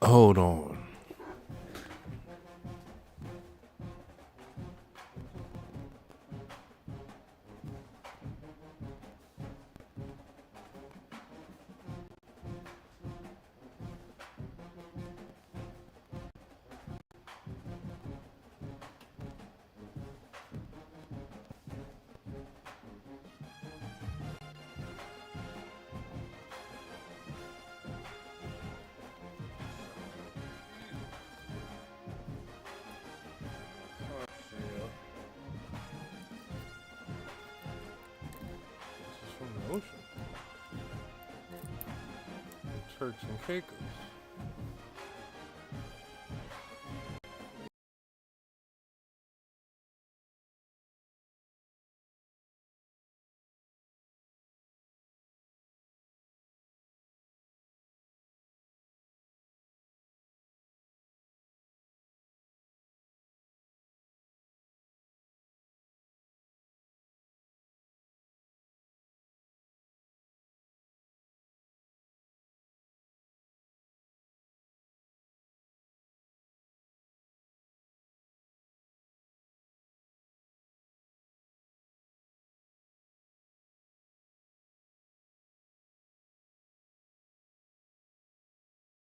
Hold on. From the ocean. Turks and Caicos.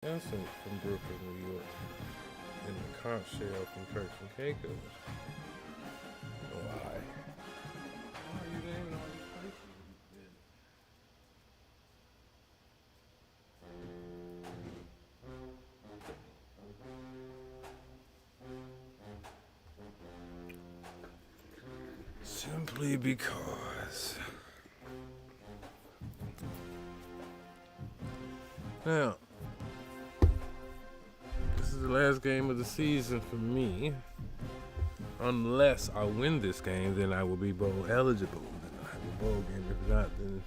Innocent from Brooklyn, New York. And the conch shell from Turks and Caicos. Why? Why are you naming all these places? Simply because. Now, this is the last game of the season for me. Unless I win this game, then I will be bowl eligible. Then I have a bowl game. If not, then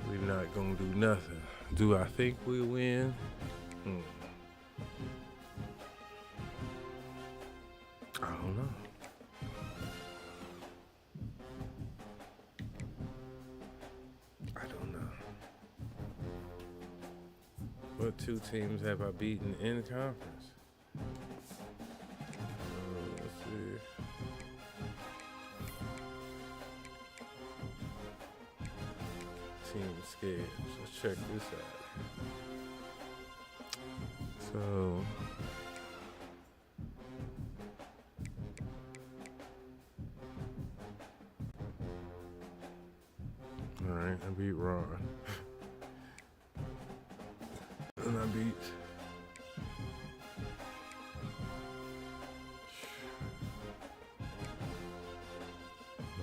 we're not gonna do nothing. Do I think we win? I don't know. I don't know. What two teams have I beaten in conference? Let's see. Team scared. Let's check this out. So alright, I beat Ron. And I beat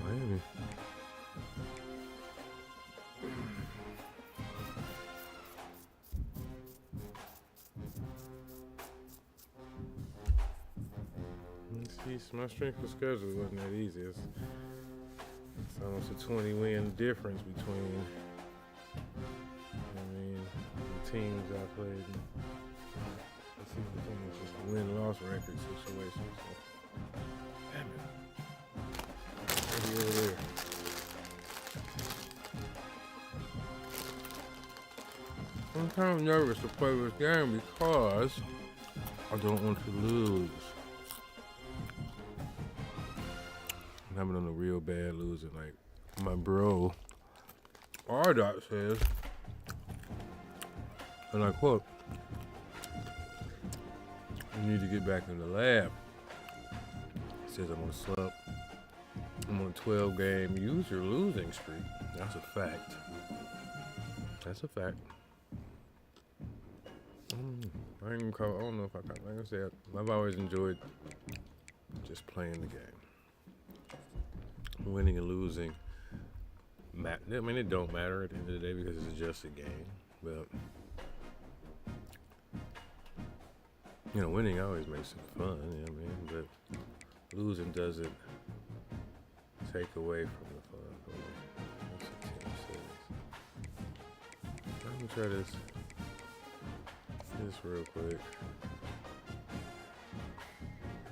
Miami. My strength of schedule wasn't that easy. It's almost a 20-win difference between, the teams I played. It seems like it's just a win-loss record situation. So. Damn it. Maybe over there. I'm kind of nervous to play this game because I don't want to lose. I'm having on a real bad losing. Like my bro, R-Dot says, and I quote, "You need to get back in the lab." He says I'm on a slump. I'm on a 12-game user losing streak. That's a fact. That's a fact. I don't know if I can. Like I said, I've always enjoyed just playing the game. Winning and losing, it don't matter at the end of the day because it's just a game. But winning always makes it fun. But losing doesn't take away from the fun. That's what Tim says. Let me try this real quick.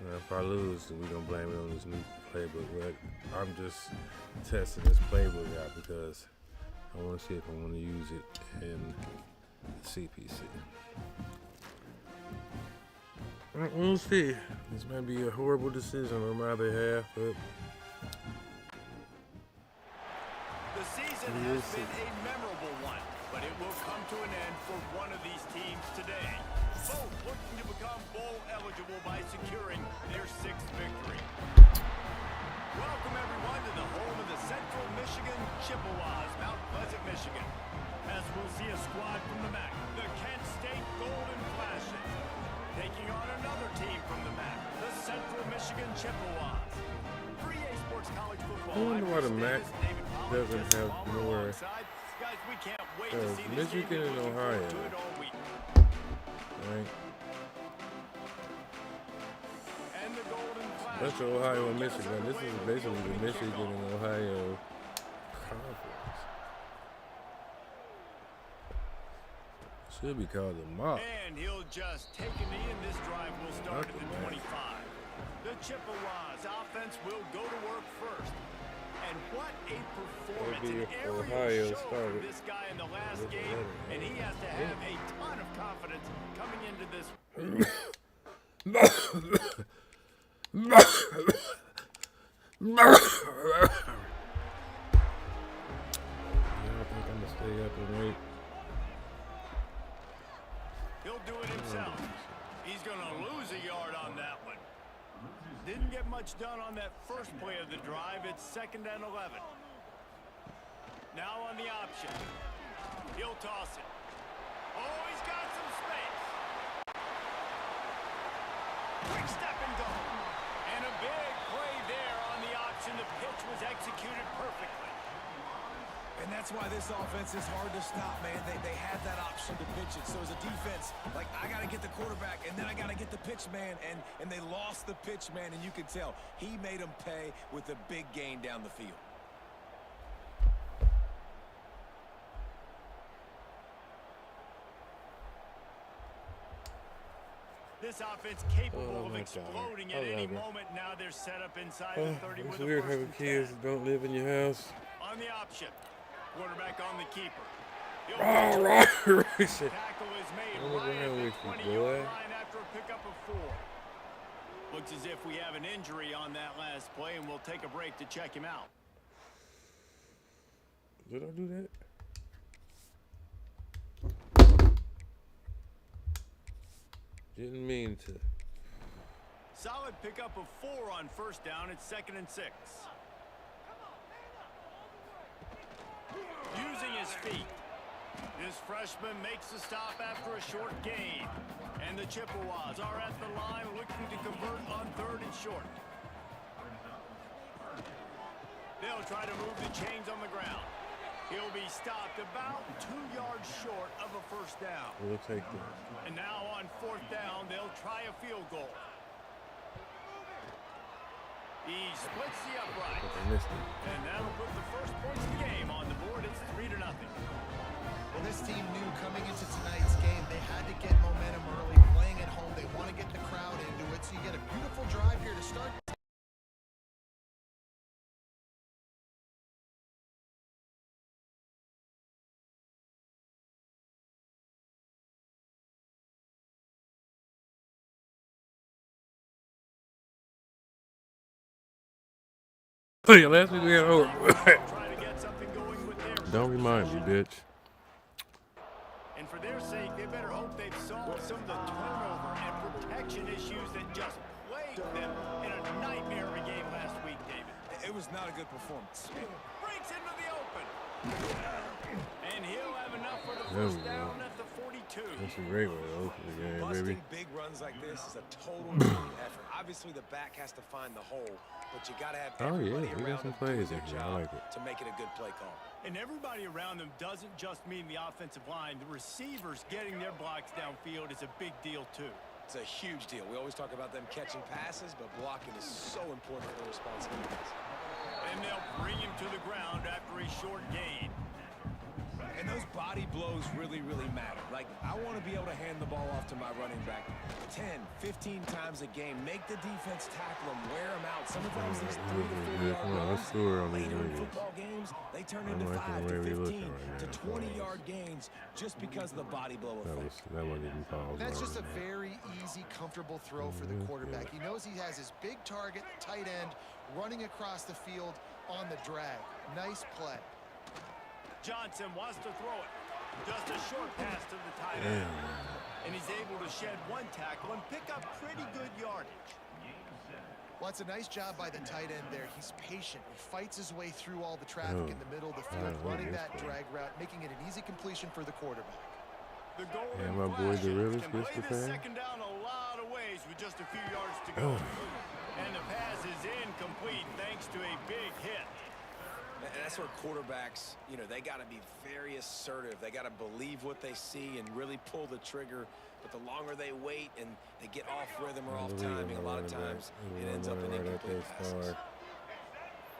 Now, if I lose, then we're gonna blame it on this new playbook. But I'm just testing this playbook out because I want to see if I want to use it in CPC. We'll see. This might be a horrible decision on my behalf, but the season has been a memorable one, but it will come to an end for one of these teams today. Both looking to become bowl eligible by securing their 6th victory. Welcome everyone to the home of the Central Michigan Chippewas, Mount Pleasant, Michigan. As we'll see a squad from the MAC, the Kent State Golden Flashes, taking on another team from the MAC, the Central Michigan Chippewas. 3A Sports College Football. I wonder why the MAC doesn't have more. Guys, we can't wait to see this Michigan and Ohio. Right. And the Golden Flash. That's Ohio and Michigan. This is basically the Michigan and Ohio conference. Should be called a mock. And he'll just take a knee, and this drive will start at the 25. The Chippewas offense will go to work first. And what a performance in every show for this guy in the last game. And he has to have a ton of confidence coming into this. I think I'm gonna stay up and wait. He'll do it himself. He's going to lose a yard on that one. Didn't get much done on that first play of the drive. It's 2nd and 11. Now on the option. He'll toss it. Oh, he's got some space. Quick step and go. And a big play there on the option. The pitch was executed perfectly. And that's why this offense is hard to stop, man. They had that option to pitch it. So as a defense, like, I got to get the quarterback, and then I got to get the pitch man, and they lost the pitch man, and you can tell he made them pay with a big gain down the field. This offense capable of exploding at any moment. Now they're set up inside the 30 with it's weird having kids that don't live in your house. On the option. Quarterback on the keeper. All right. Tackle is made right at the 20-yard line after a pickup of 4. Looks as if we have an injury on that last play, and we'll take a break to check him out. Did I do that? Didn't mean to. Solid pickup of 4 on 1st down. It's 2nd and 6. Using his feet. This freshman makes the stop after a short gain. And the Chippewas are at the line looking to convert on 3rd and short. They'll try to move the chains on the ground. He'll be stopped about 2 yards short of a 1st down. We'll take that. And now on 4th down, they'll try a field goal. He splits the upright. And that'll put the first points of the game on the board. It's 3-0. Well, this team knew coming into tonight's game they had to get momentum early. Playing at home, they want to get the crowd into it. So you get a beautiful drive here to start. Oh yeah, last week we had hope. Don't remind me, bitch. And for their sake, they better hope they've solved some of the turnover and protection issues that just plagued them in a nightmare of a game last week, David. It was not a good performance. Breaks into the open. And he'll have enough for the 1st down at the 42. That's a regular open game, baby. Busting big runs like this is a total team effort. Obviously, the back has to find the hole, but you got to have everybody around some them plays do in their here. I job like it. to make it a good play call. And everybody around them doesn't just mean the offensive line. The receivers getting their blocks downfield is a big deal, too. It's a huge deal. We always talk about them catching passes, but blocking is so important for their responsibilities. And they'll bring him to the ground after a short gain. And those body blows really, really matter. Like, I want to be able to hand the ball off to my running back 10, 15 times a game. Make the defense tackle them, wear them out. Sometimes these 3 to 4 yard runs later in football games games, they turn into 5 to 15 to 20-yard gains just because of the body blow effect. That wasn't even paused. That's just a very easy, comfortable throw for the quarterback. He knows he has his big target, tight end, running across the field on the drag. Nice play. Johnson wants to throw it. Just a short pass to the tight end. And he's able to shed one tackle and pick up pretty good yardage. Well, it's a nice job by the tight end there. He's patient. He fights his way through all the traffic in the middle of the field, running that drag route, making it an easy completion for the quarterback. The golden my boy Flashes can play this second down a lot of ways with just a few yards to go. And the pass is incomplete thanks to a big hit. And that's where quarterbacks, you know, they got to be very assertive. They got to believe what they see and really pull the trigger. But the longer they wait and they get off rhythm or off timing, a lot of times it ends up in incomplete passes.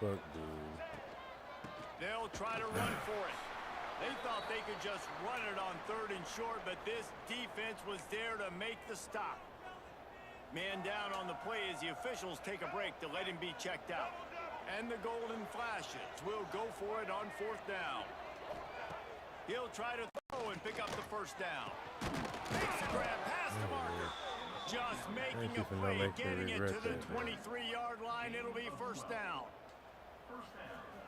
Fuck, dude. They'll try to run for it. They thought they could just run it on 3rd and short, but this defense was there to make the stop. Man down on the play as the officials take a break to let him be checked out. And the Golden Flashes will go for it on 4th down. He'll try to throw and pick up the 1st down. Makes a grab past the marker. Just making a play, getting it to the 23-yard line. It'll be 1st down.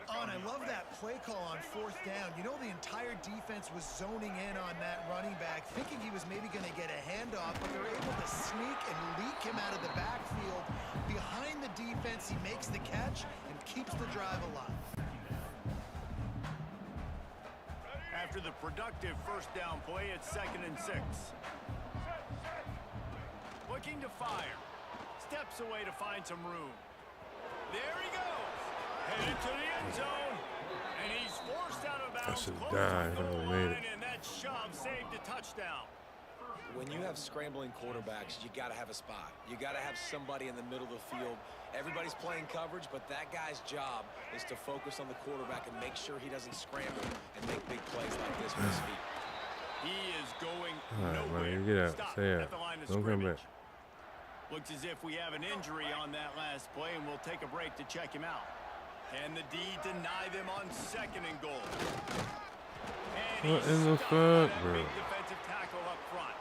Oh, and I love that play call on 4th down. You know, the entire defense was zoning in on that running back, thinking he was maybe going to get a handoff, but they're able to sneak and leak him out of the backfield. Behind the defense, he makes the catch and keeps the drive alive. After the productive 1st down play, it's 2nd and 6. Looking to fire. Steps away to find some room. There he goes. Headed to the end zone. And he's forced out of bounds. And that shove saved a touchdown. When you have scrambling quarterbacks, you got to have a spot. You got to have somebody in the middle of the field. Everybody's playing coverage, but that guy's job is to focus on the quarterback and make sure he doesn't scramble and make big plays like this with his feet. He is going nowhere. Man, get out. Stop Stay at out. the line of Don't come scrimmage. back. Looks as if we have an injury on that last play, and we'll take a break to check him out. And the D deny them on 2nd and goal. And what in the fuck, bro? Big defensive tackle up front.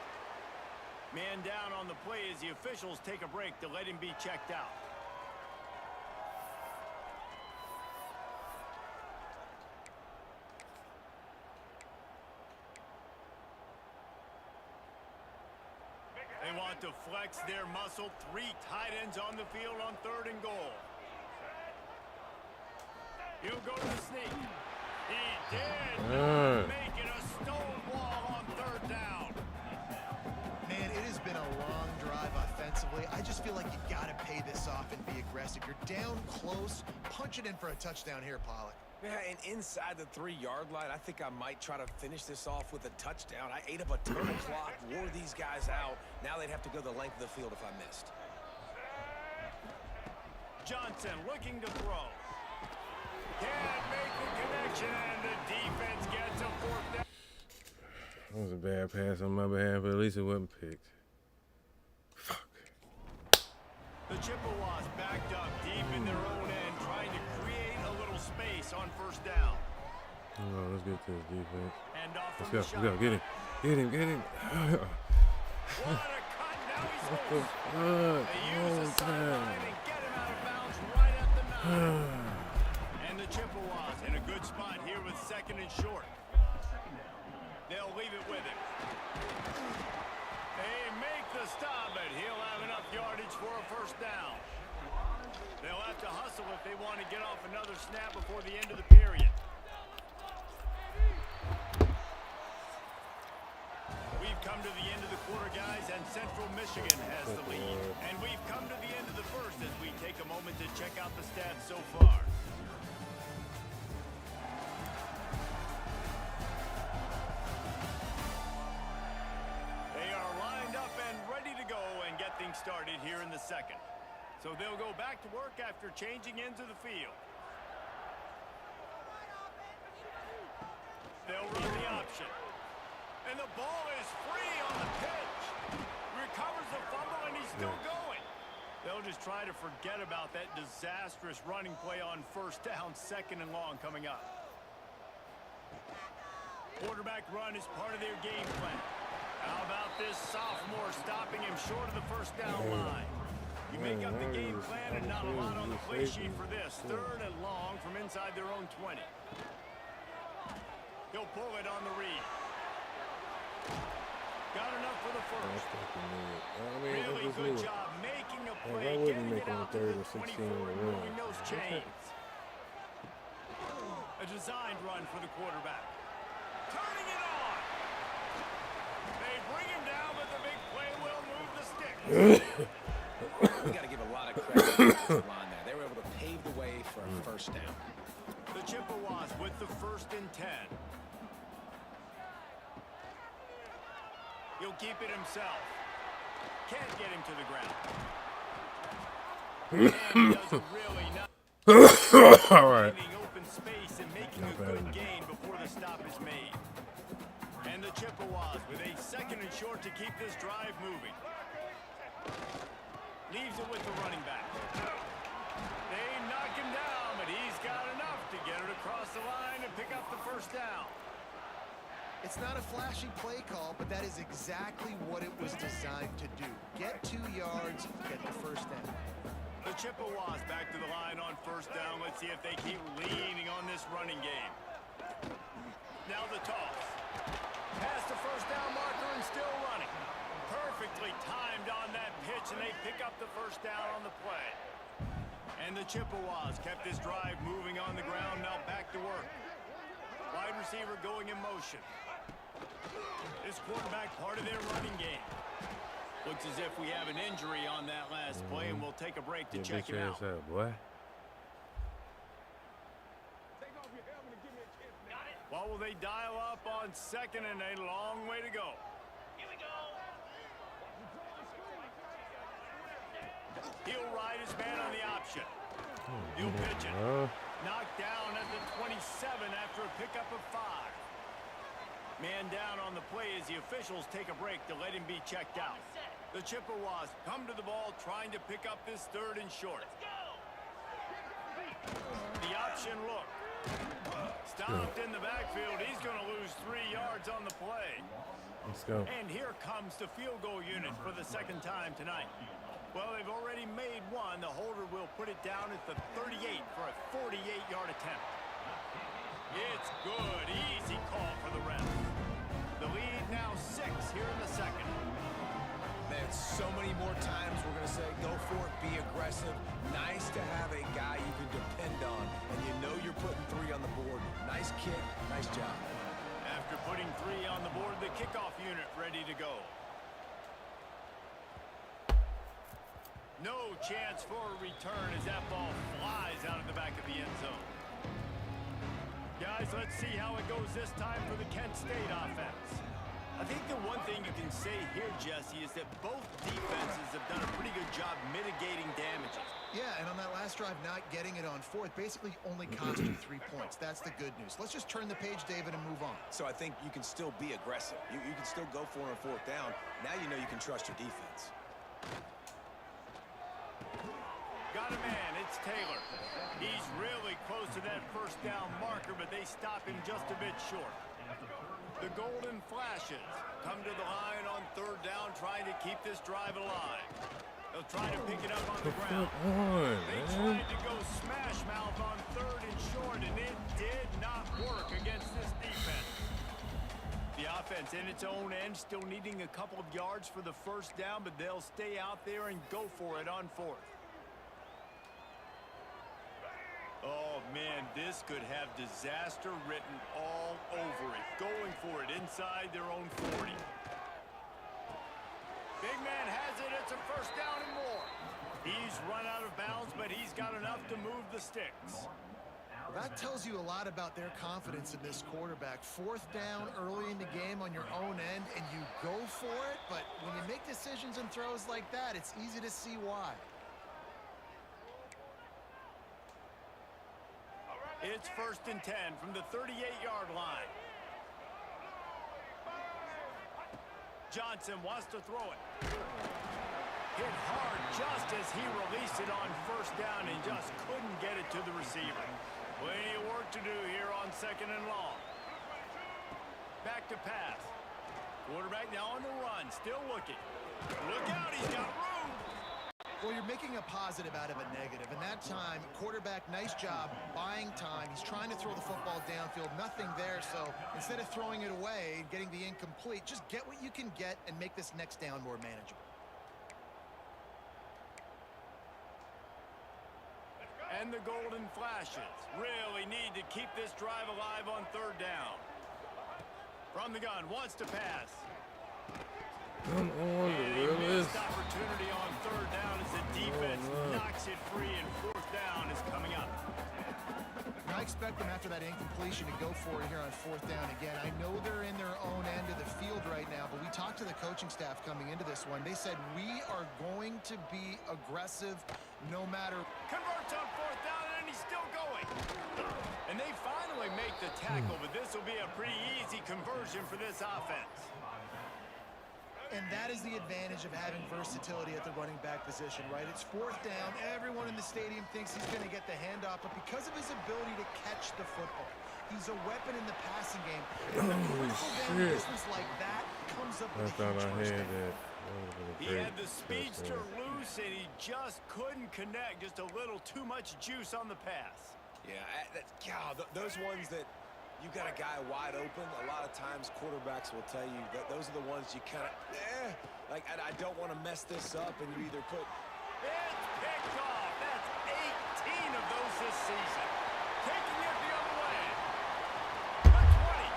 Man down on the play as the officials take a break to let him be checked out. They want to flex their muscle. 3 tight ends on the field on 3rd and goal. He'll go to the sneak. He did make it a stone wall on 3rd down. Man, it has been a long drive offensively. I just feel like you got to pay this off and be aggressive. You're down close. Punch it in for a touchdown here, Pollock. Yeah, and inside the 3-yard line, I think I might try to finish this off with a touchdown. I ate up a ton of clock, wore these guys out. Now they'd have to go the length of the field if I missed. Johnson looking to throw. Can't make the connection, and the defense gets a 4th down. That was a bad pass on my behalf, but at least it wasn't picked. Fuck. The Chippewas backed up deep in their own end, trying to create a little space on 1st down. Oh, let's get to this defense. And off Let's from go. the Let's go. Get him. Get him. Get him. What a cut. Now he's What the home. fuck? They use the Oh, sideline God. and get him out of bounds right at the 9. And the Chippewas in a good spot here with 2nd and short. They'll leave it with him. They make the stop, but he'll have enough yardage for a 1st down. They'll have to hustle if they want to get off another snap before the end of the period. We've come to the end of the quarter, guys, and Central Michigan has the lead. And we've come to the end of the 1st as we take a moment to check out the stats so far. They are lined up and ready to go and get things started here in the 2nd. So they'll go back to work after changing into the field. They'll run the option. And the ball is free on the pitch. Recovers the fumble, and he's still going. They'll just try to forget about that disastrous running play on first down, 2nd and long coming up. Quarterback run is part of their game plan. How about this sophomore stopping him short of the first down line? You make up the game plan and not a lot on the play sheet for this. 3rd and long from inside their own 20. He'll pull it on the read. Got enough for the first. Really good job making a play, getting it out to the 24 and moving those chains. A designed run for the quarterback. Turning it on. They bring him down, but the big play will move the sticks. We got to give a lot of credit to the line there. They were able to pave the way for a first down. The Chippewas with the 1st and 10. He'll keep it himself. Can't get him to the ground. And he does really not. All right. Finding open space and making a good gain before the stop is made. And the Chippewas with a 2nd and short to keep this drive moving. Leaves it with the running back. They knock him down, but he's got enough to get it across the line and pick up the first down. It's not a flashy play call, but that is exactly what it was designed to do. Get 2 yards, get the first down. The Chippewas back to the line on first down. Let's see if they keep leaning on this running game. Now the toss. Past the first down marker and still running. Perfectly timed on that pitch, and they pick up the first down on the play. And the Chippewas kept this drive moving on the ground. Now back to work. Wide receiver going in motion. This quarterback part of their running game. Looks as if we have an injury on that last play, and we'll take a break to check him out. Boy. What will they dial up on 2nd and a long way to go? Here we go. He'll ride his man on the option. He'll pitch it. Knocked down at the 27 after a pickup of 5. Man down on the play as the officials take a break to let him be checked out. The Chippewas come to the ball trying to pick up this 3rd and short. The option look. Stopped in the backfield. He's going to lose 3 yards on the play. Let's go. And here comes the field goal unit for the 2nd time tonight. Well, they've already made one. The holder will put it down at the 38 for a 48-yard attempt. It's good. Easy call for the ref. The lead now 6 here in the 2nd. Man, so many more times we're going to say, go for it, be aggressive. Nice to have a guy you can depend on, and you know you're putting 3 on the board. Nice kick, nice job. After putting 3 on the board, the kickoff unit ready to go. No chance for a return as that ball flies out of the back of the end zone. Guys, let's see how it goes this time for the Kent State offense. I think the one thing you can say here, Jesse, is that both defenses have done a pretty good job mitigating damages. Yeah, and on that last drive, not getting it on 4th basically only cost you 3 points. That's the good news. Let's just turn the page, David, and move on. So I think you can still be aggressive. You can still go for it on 4th down. Now you know you can trust your defense. Got a man, it's Taylor. He's really close to that first down marker, but they stop him just a bit short. The Golden Flashes come to the line on 3rd down, trying to keep this drive alive. They'll try to pick it up on the ground. They tried to go smash mouth on 3rd and short, and it did not work against this defense. The offense in its own end still needing a couple of yards for the first down, but they'll stay out there and go for it on 4th. Oh, man, this could have disaster written all over it. Going for it inside their own 40. Big man has it. It's a first down and more. He's run out of bounds, but he's got enough to move the sticks. That tells you a lot about their confidence in this quarterback. 4th down early in the game on your own end, and you go for it. But when you make decisions and throws like that, it's easy to see why. It's 1st and 10 from the 38-yard line. Johnson wants to throw it. Hit hard just as he released it on first down and just couldn't get it to the receiver. Plenty of work to do here on 2nd and long. Back to pass. Quarterback now on the run, still looking. Look out, he's got room. Well, you're making a positive out of a negative. And that time, quarterback, nice job buying time. He's trying to throw the football downfield. Nothing there. So instead of throwing it away and getting the incomplete, just get what you can get and make this next down more manageable. And the golden flashes. Really need to keep this drive alive on 3rd down. From the gun, wants to pass. Come on, And a Willis. missed opportunity on 3rd down as the defense knocks it free, and 4th down is coming up. Now I expect them after that incompletion to go for it here on 4th down again. I know they're in their own end of the field right now, but we talked to the coaching staff coming into this one. They said, we are going to be aggressive no matter. Converts on 4th down, and he's still going. And they finally make the tackle, but this will be a pretty easy conversion for this offense. And that is the advantage of having versatility at the running back position, right? It's 4th down. Everyone in the stadium thinks he's going to get the handoff, but because of his ability to catch the football, he's a weapon in the passing game. And Holy shit. business like that comes up I with a thought huge I first had down. that. He had the speedster loose, and he just couldn't connect. Just a little too much juice on the pass. Yeah, those ones that you got a guy wide open, a lot of times quarterbacks will tell you that those are the ones you kind of, like, I don't want to mess this up, and you either put... It's picked off. That's 18 of those this season. Taking it the other way. The 20.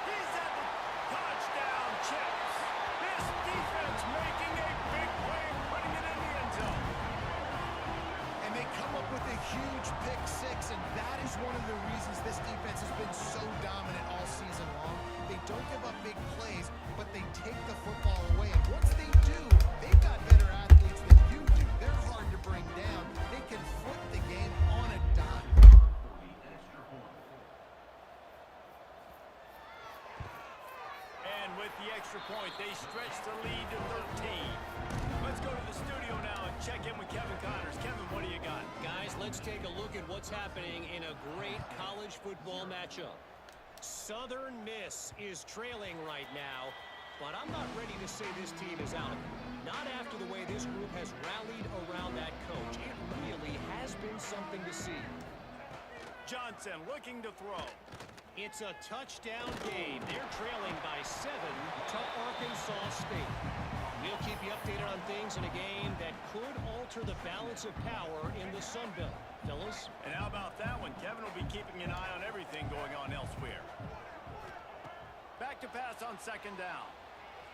He's at the touchdown chips. This defense making a big play, putting it in the end zone. And they come up with a huge pick six, and that is one of the reasons this defense has been so dominant all season long. They don't give up big plays, but they take the football away. And once they do, they've got better athletes than you do. They're hard to bring down. They can flip the game on a dime. And with the extra point, they stretch the lead to 13. Let's go to the studio now and check in with Kevin Connors. Kevin, what do you got? Guys, let's take a look at what's happening in a great college football matchup. Southern Miss is trailing right now, but I'm not ready to say this team is out of it. Not after the way this group has rallied around that coach. It really has been something to see. Johnson looking to throw. It's a touchdown game. They're trailing by 7 to Arkansas State. We'll keep you updated on things in a game that could alter the balance of power in the Sun Belt. Fellas? And how about that one? Kevin will be keeping an eye on everything going on elsewhere. Back to pass on 2nd down.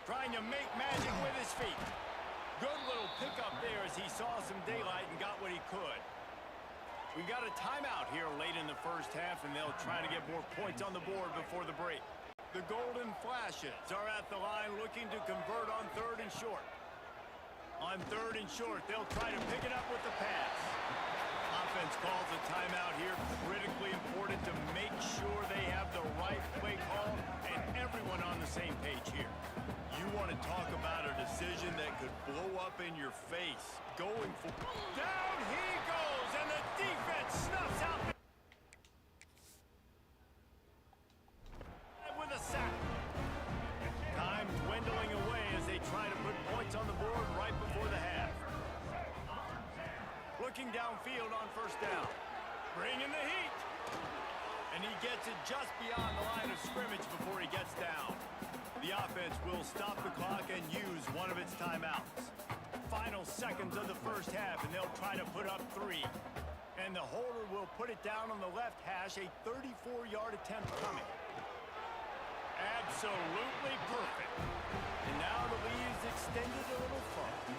Trying to make magic with his feet. Good little pickup there as he saw some daylight and got what he could. We got a timeout here late in the first half, and they'll try to get more points on the board before the break. The Golden Flashes are at the line looking to convert on 3rd and short. On 3rd and short, they'll try to pick it up with the pass. Offense calls a timeout here. Critically important to make sure they have the right play call and everyone on the same page here. You want to talk about a decision that could blow up in your face. Going for... Down he goes, and the defense snuffs out with a sack. Time dwindling away as they try to put points on the board right before the half. Looking downfield on 1st down. Bringing the heat. And he gets it just beyond the line of scrimmage before he gets down. The offense will stop the clock and use one of its timeouts. Final seconds of the first half, and they'll try to put up 3. And the holder will put it down on the left hash, a 34-yard attempt coming. Absolutely perfect. And now the lead is extended a little further.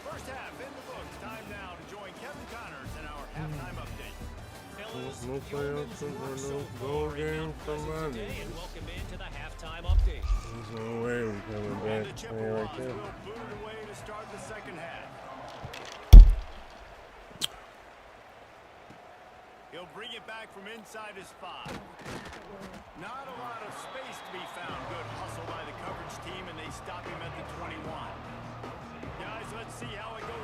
First half in the books. Time now to join Kevin Connors in our halftime update. Fellas, No playoffs, no goal game for money. today, and welcome into the halftime update. There's no way we're coming And back the playing Chippewas like that. will boot it away to start the second half. He'll bring it back from inside his 5. Not a lot of space to be found. Good hustle by the coverage team, and they stop him at the 21. Guys, let's see how it goes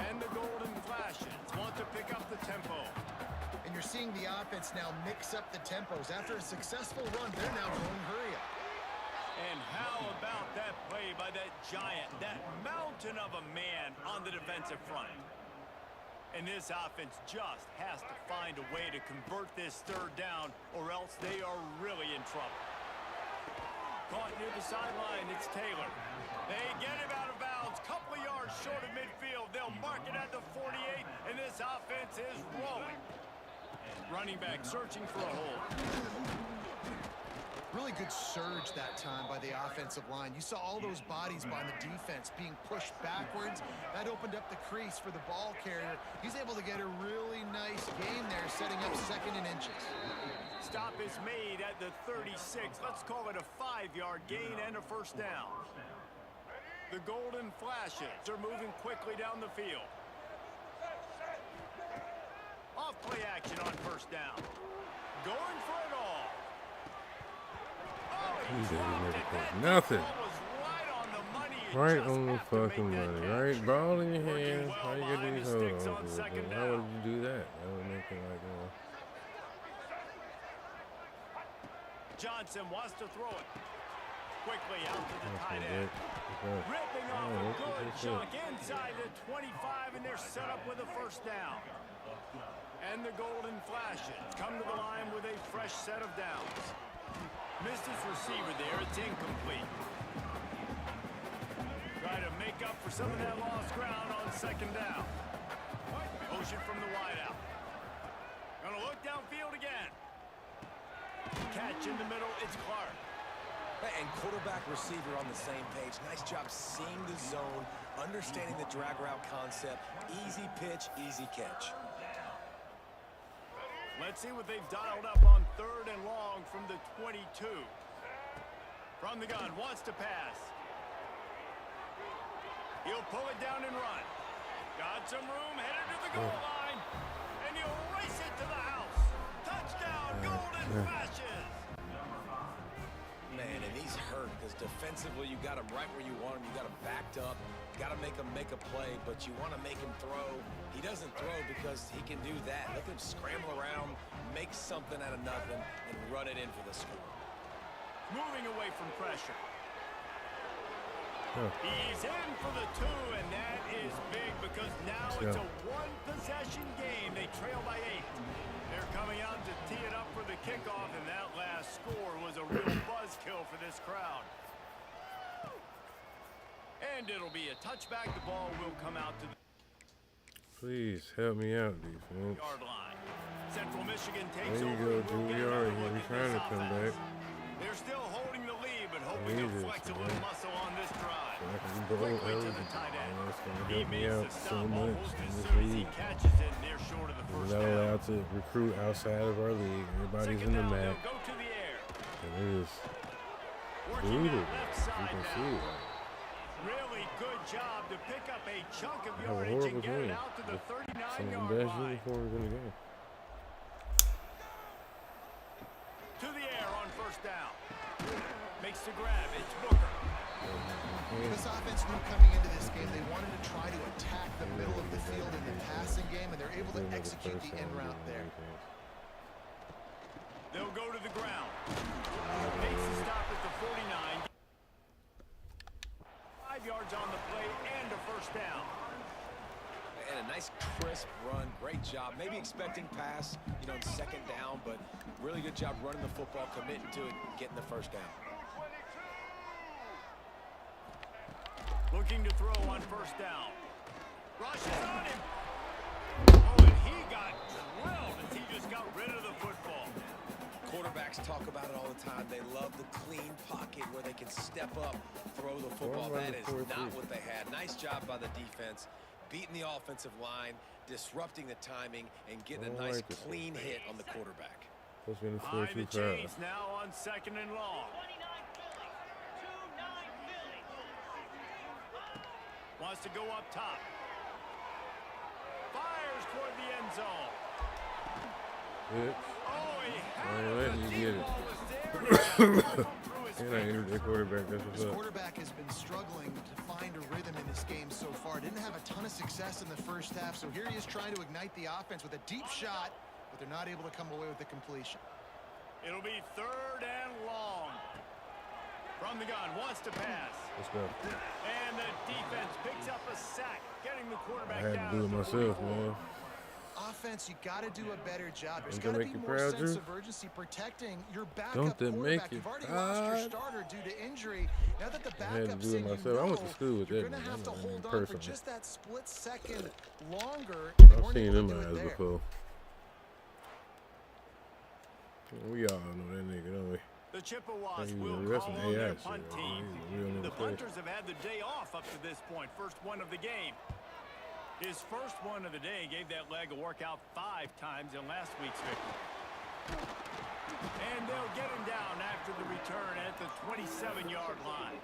And the Golden Flashes want to pick up the tempo. And you're seeing the offense now mix up the tempos. After a successful run, they're now going hurry up. And how about that play by that giant, that mountain of a man on the defensive front? And this offense just has to find a way to convert this third down, or else they are really in trouble. Caught near the sideline, it's Taylor. They get him out of bounds, couple of yards short of midfield. They'll mark it at the 48, and this offense is rolling. Running back searching for a hole. Really good surge that time by the offensive line. You saw all those bodies by the defense being pushed backwards. That opened up the crease for the ball carrier. He's able to get a really nice gain there, setting up 2nd and inches. Stop is made at the 36. Let's call it a 5-yard gain and a first down. The Golden Flashes are moving quickly down the field. Off play action on first down. Going for it all. He didn't make it for nothing. Right on the fucking money. Right? Ball in your hands. How you get these holes on? How would you do that? That would make it like, Johnson wants to throw it. Quickly out to the tight end. Ripping off a good chunk inside the 25, and they're set up with a first down. And the Golden Flashes come to the line with a fresh set of downs. Missed his receiver there. It's incomplete. Try to make up for some of that lost ground on 2nd down. Motion from the wideout. Gonna look downfield again. Catch in the middle. It's Clark. And quarterback receiver on the same page. Nice job seeing the zone, understanding the drag route concept. Easy pitch, easy catch. Let's see what they've dialed up on 3rd and long from the 22. From the gun, wants to pass. He'll pull it down and run. Got some room, headed to the goal line. And he'll race it to the house. Touchdown, Golden Flashes. Man, and he's hurt because defensively you got him right where you want him. You got him backed up. Got to make him make a play, but you want to make him throw. He doesn't throw because he can do that. Look at him scramble around, make something out of nothing, and run it in for the score. Moving away from pressure. He's in for the 2, and that is big because now it's a 1-possession game. They trail by 8. They're coming out to tee it up for the kickoff, and that last score was a real buzzkill for this crowd. And it'll be a touchback. The ball will come out to the please help me out, defense. yard line. Central Michigan takes There you over. go, dude. We are here. We're trying to come back. They're still holding the lead, but hoping to flex a little muscle on this drive. So I can be Quickly to eligible. the tight end. That's going to He help me makes out the so stop much almost in as this soon as he league. catches it. They're short of the We're first not down. allowed to recruit outside of our league. Everybody's in Second the down, MAC. they'll go to the air. And it is Working brutal. that left You side can now. see it. Really good job to pick up a chunk of Have a yardage horrible and get it game. out to the Some of the 39-yard best line. uniforms in the game. To the air on first down. Makes the grab. It's Booker. This offense knew coming into this game they wanted to try to attack the middle of the field in the passing game, and they're able to execute the in route there. They'll go to the ground. Makes the stop at the 49. 5 yards on the play and a first down. And a nice crisp run. Great job. Maybe expecting pass, in 2nd down, but really good job running the football, committing to it, getting the first down. Looking to throw on first down. Rushes on him. Oh, and he got drilled as he just got rid of the football. Quarterbacks talk about it all the time. They love the clean pocket where they can step up, throw the football. That is not what they had. Nice job by the defense, beating the offensive line, disrupting the timing, and getting a nice clean hit on the quarterback. Behind the chains now on 2nd and long. Wants to go up top. Fires toward the end zone. Oh, he had it. The ball was there. And I entered the quarterback. That's what's This up. quarterback has been struggling to find find a rhythm in this game so far. Didn't have a ton of success in the first half, so here he is trying to ignite the offense with a deep shot, but they're not able to come away with the completion. It'll be 3rd and long. From the gun, wants to pass. Let's go. And the defense picks up a sack, getting the I quarterback had down. to do it myself, man. Offense, you got to do a better job. There's Don't got to that be make you more proud, sense Drew? of urgency protecting your backup Don't that make quarterback. you You've already lost your proud? starter due to injury. Now that the I had to backup's do it in, myself. I went to school with you're that, going to man. have to I know hold that on for personally. just that split second longer. I've Weren't seen able them to do it eyes there. before. We all know that nigga, don't we? The Chippewas Hey, will that's call some on their AI shit, punt right? team. He's a real nigga The player. punters have had the day off up to this point. First one of the game. His first one of the day gave that leg a workout 5 times in last week's victory. And they'll get him down after the return at the 27-yard line.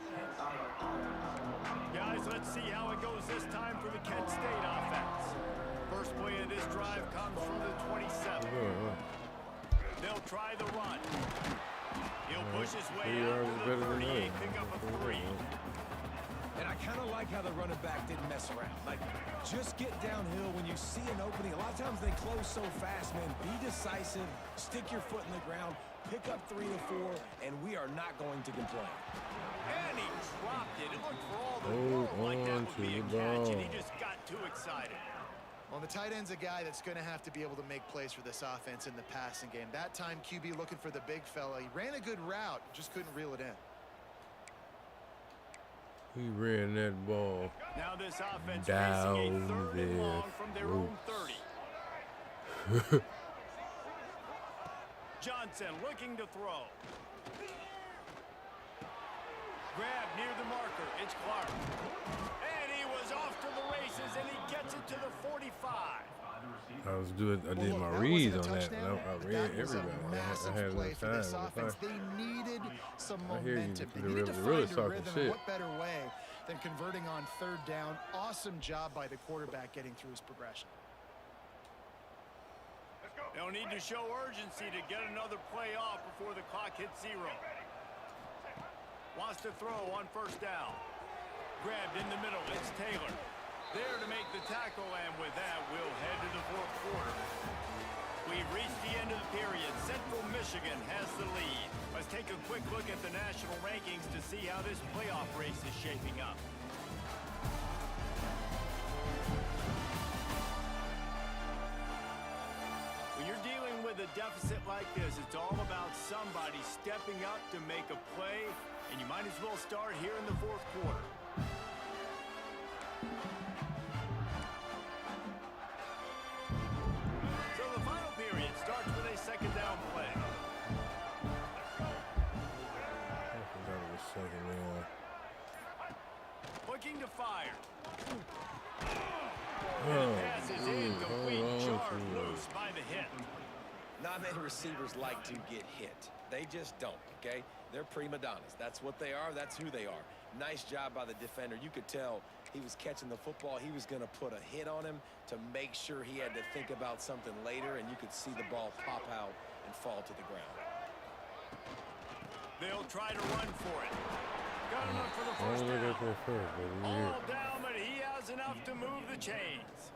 Guys, let's see how it goes this time for the Kent State offense. First play of this drive comes from the 27. They'll try the run. He'll push his way out to the 38, pick up a 3. And I kind of like how the running back didn't mess around. Like, just get downhill when you see an opening. A lot of times they close so fast, man. Be decisive, stick your foot in the ground, pick up 3 to 4, and we are not going to complain. And he dropped it. It looked for all the Hold world like that on would to be a the catch, and he ball. just got too excited. Well, the tight end's a guy that's going to have to be able to make plays for this offense in the passing game. That time, QB looking for the big fella. He ran a good route, just couldn't reel it in. He ran that ball Now this offense down racing a 3rd and their long from their own 30. Johnson looking to throw. Grab near the marker. It's Clark. And he was off to the races, and he gets it to the 45. I did my reads on that. I read everybody. I had play no for time. this offense. They needed some I hear you. momentum. They They're needed to really find a talking rhythm. shit. And what better way than converting on 3rd down? Awesome job by the quarterback getting through his progression. They'll need to show urgency to get another play off before the clock hits 0. Wants to throw on 1st down. Grabbed in the middle. It's Taylor. There to make the tackle, and with that, we'll head to the 4th quarter. We've reached the end of the period. Central Michigan has the lead. Let's take a quick look at the national rankings to see how this playoff race is shaping up. When you're dealing with a deficit like this, it's all about somebody stepping up to make a play, and you might as well start here in the 4th quarter. So the final period starts with a 2nd down play. I forgot it was 2nd down. Looking to fire. Oh, Pass is dude, incomplete. hold on Jarred to it. loose by the hit. Not many receivers like to get hit. They just don't, okay? They're prima donnas. That's what they are. That's who they are. Nice job by the defender. You could tell he was catching the football. He was going to put a hit on him to make sure he had to think about something later, and you could see the ball pop out and fall to the ground. They'll try to run for it. Got enough for the I first don't look down. at that first, but we here. All down, but he has enough to move the chains.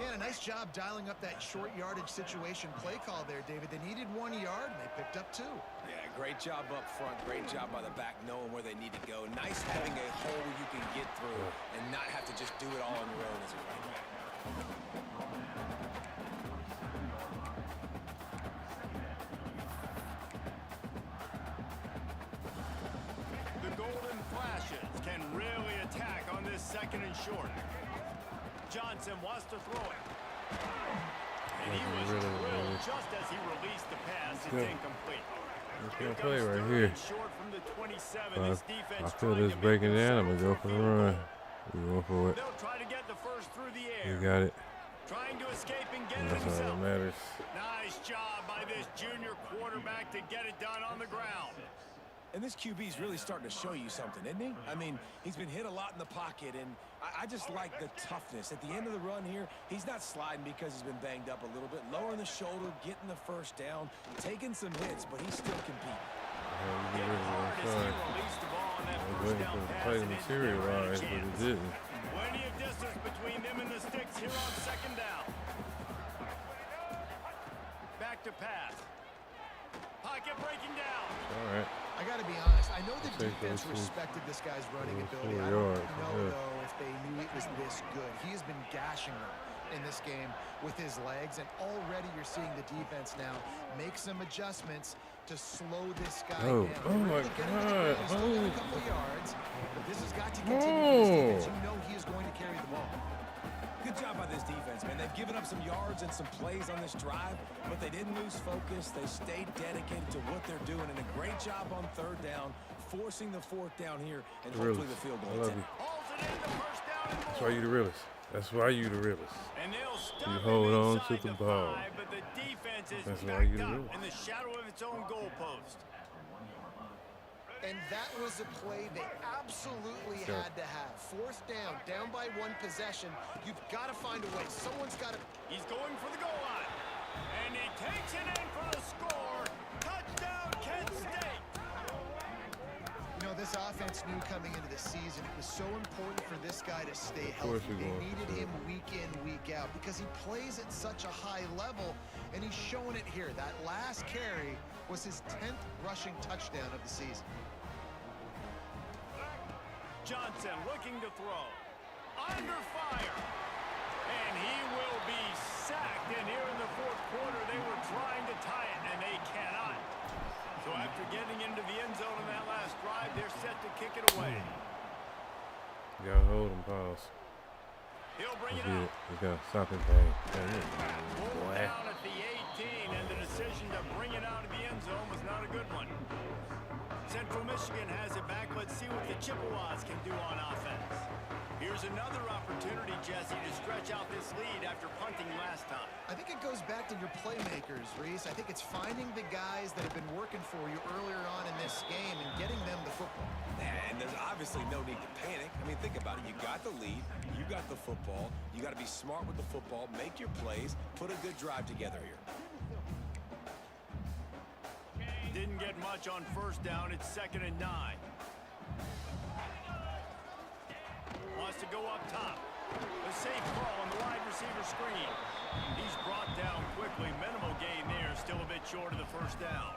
Yeah, a nice job dialing up that short yardage situation play call there, David. They needed 1 yard, and they picked up 2. Yeah, great job up front. Great job by the back knowing where they need to go. Nice having a hole you can get through and not have to just do it all on your own as a running back. The Golden Flashes can really attack on this 2nd and short. Johnson wants to throw it. And he was drilled just as he released the pass. It's incomplete. Let's go play right here. Short from the 27. I This defense feel trying this to make breaking this down. I'm second gonna go for the field run. goal. We going for it. They'll try to get the first through the air. We got it. Trying to escape and get And it that's all himself. that matters. Nice job by this junior quarterback to get it done on the ground. And this QB's really starting to show you something, isn't he? I mean, he's been hit a lot in the pocket, and I just like the toughness. At the end of the run here, he's not sliding because he's been banged up a little bit. Lowering the shoulder, getting the first down, taking some hits, but he's still competing. Hit hard as he released the ball on that first down pass and materialize, but it didn't. Plenty of distance between them and the sticks here on second down. Back to pass. Pocket breaking down. All right. I got to be honest. I know the defense respected this guy's running ability. I don't know, though, if they knew it was this good. He has been gashing them in this game with his legs, and already you're seeing the defense now make some adjustments to slow this guy down. Oh my God. He's still got a couple yards, but this has got to continue for this defense. You know he is going to carry the ball. Good job by this defense, man. They've given up some yards and some plays on this drive, but they didn't lose focus. They stayed dedicated to what they're doing, and a great job on third down, forcing the fourth down here, and hopefully the field goal. I love you. That's why you the realest. That's why you the realest. You hold on to the ball. But the defense is That's why you the backed realest. up in the shadow of its own goalpost. And that was a play they absolutely had to have. Fourth down, down by one possession. You've got to find a way. Someone's got to... He's going for the goal line. And he takes it in for the score. Touchdown, Kent State. You know, this offense knew coming into the season it was so important for this guy to stay healthy. They needed him week in, week out because he plays at such a high level, and he's showing it here. That last carry was his 10th rushing touchdown of the season. Johnson looking to throw. Under fire. And he will be sacked. And here in the fourth quarter, they were trying to tie it, and they cannot. So after getting into the end zone in that last drive, they're set to kick it away. You gotta hold him, pause. He'll bring it out. You gotta stop him, bang. Pulled down at the 18, and the decision to bring it out of the end zone was not a good one. Central Michigan has it back. Let's see what the Chippewas can do on offense. Here's another opportunity, Jesse, to stretch out this lead after punting last time. I think it goes back to your playmakers, Reese. I think it's finding the guys that have been working for you earlier on in this game and getting them the football. And there's obviously no need to panic. I mean, think about it. You got the lead. You got the football. You got to be smart with the football. Make your plays. Put a good drive together here. Didn't get much on first down. It's 2nd and 9. Wants to go up top. A safe ball on the wide receiver screen. He's brought down quickly. Minimal gain there. Still a bit short of the first down.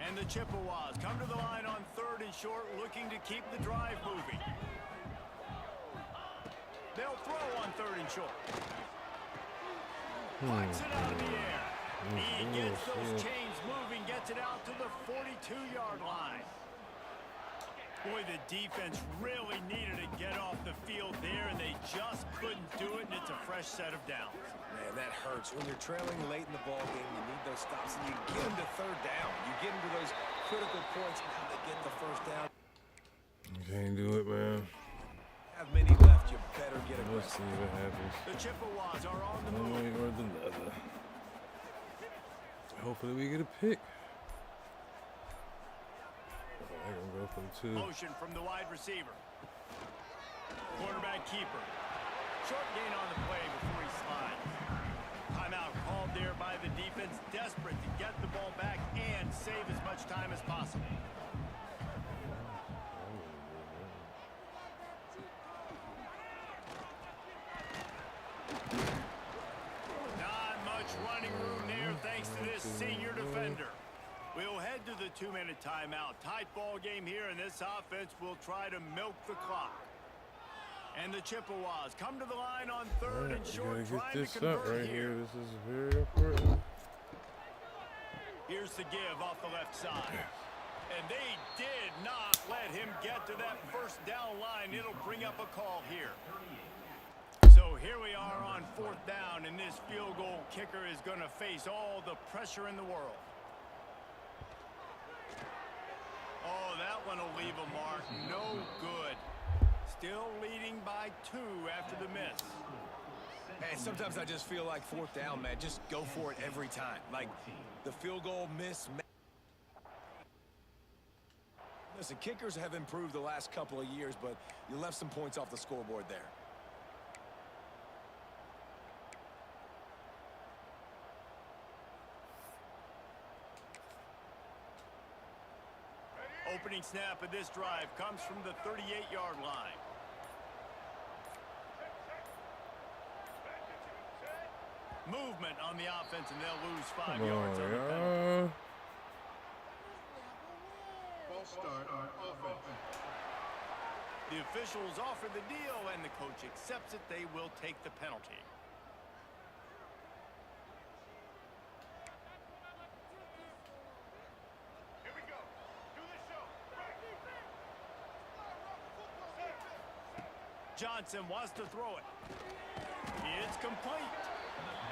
And the Chippewas come to the line on 3rd and short, looking to keep the drive moving. They'll throw on 3rd and short. Flicks it out of the air. He gets those chains moving, gets it out to the 42-yard line. Boy, the defense really needed to get off the field there, and they just couldn't do it, and it's a fresh set of downs. Man, that hurts. When you're trailing late in the ball game, you need those stops, and you get them to 3rd down. You get them to those critical points, and how they get the first down. You can't do it, man. Have many left, you better get it. Let's see what happens. The Chippewas are on the One move. way or the other. Hopefully we get a pick. They're gonna go for the 2. Motion from the wide receiver. Quarterback keeper. Short gain on the play before he slides. Timeout called there by the defense, desperate to get the ball back and save as much time as possible. Not much running room there thanks to this senior defender. We'll head to the 2-minute timeout. Tight ball game here, and this offense will try to milk the clock. And the Chippewas come to the line on 3rd and short, trying to convert right here. This is very important. Here's the give off the left side. And they did not let him get to that first down line. It'll bring up a call here. So here we are on 4th down, and this field goal kicker is going to face all the pressure in the world. Oh, that one will leave a mark. No good. Still leading by 2 after the miss. And sometimes I just feel like 4th down, man. Just go for it every time. Like the field goal miss. Listen, kickers have improved the last couple of years, but you left some points off the scoreboard there. Opening snap of this drive comes from the 38-yard line. Movement on the offense, and they'll lose 5 yards on the penalty. False start on offense. The officials offer the deal, and the coach accepts it. They will take the penalty. Here we go. Do the show. Johnson wants to throw it. It's complete.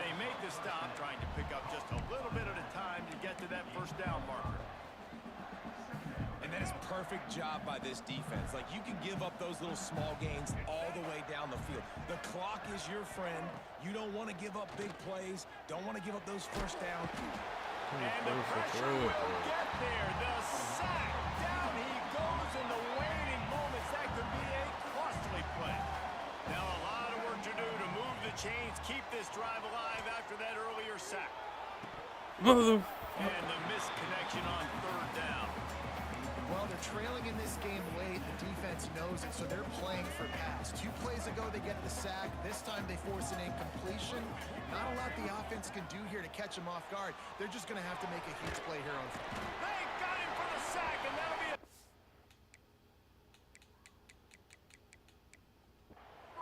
They make the stop, trying to pick up just a little bit at a time to get to that first down marker. And that is perfect job by this defense. Like, you can give up those little small gains all the way down the field. The clock is your friend. You don't want to give up big plays. Don't want to give up those first down. And the pressure will get there. The sack. Down he goes in the waning moments. That could be a costly play. Now a lot of work to do to move the chains, keep this drive alive after that earlier sack. And the missed connection on third down. Well, they're trailing in this game late. The defense knows it, so they're playing for pass. 2 plays ago, they get the sack. This time, they force an incompletion. Not a lot the offense can do here to catch them off guard. They're just going to have to make a huge play here on. They got him for the sack, and that'll be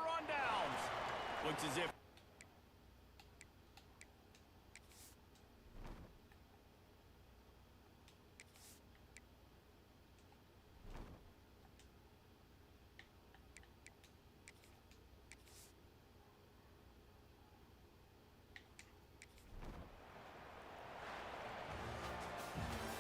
on downs. Looks as if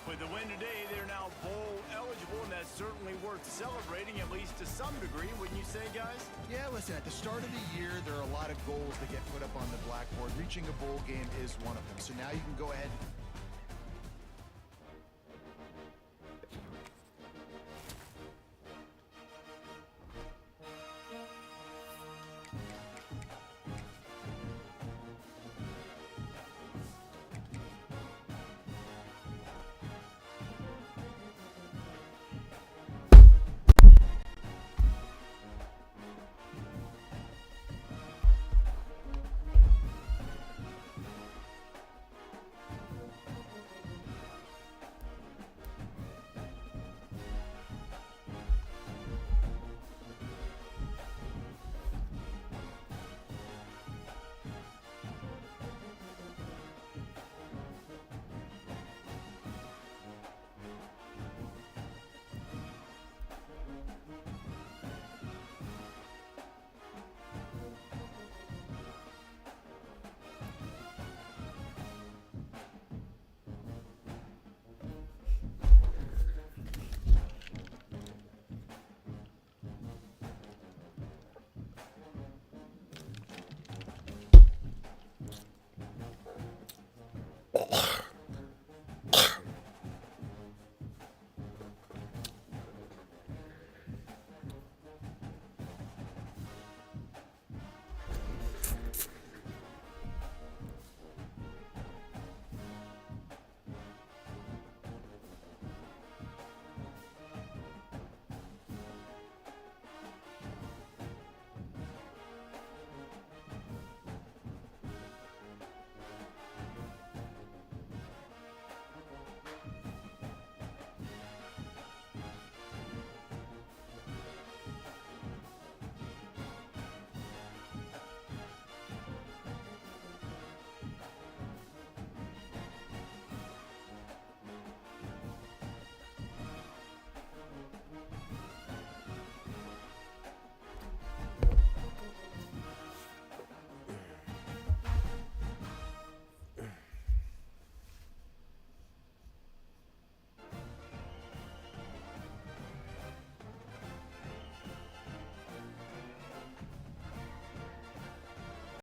with the win today, they're now bowl eligible, and that's certainly worth celebrating, at least to some degree, wouldn't you say, guys? Yeah, listen, at the start of the year, there are a lot of goals that get put up on the blackboard. Reaching a bowl game is one of them. So now you can go ahead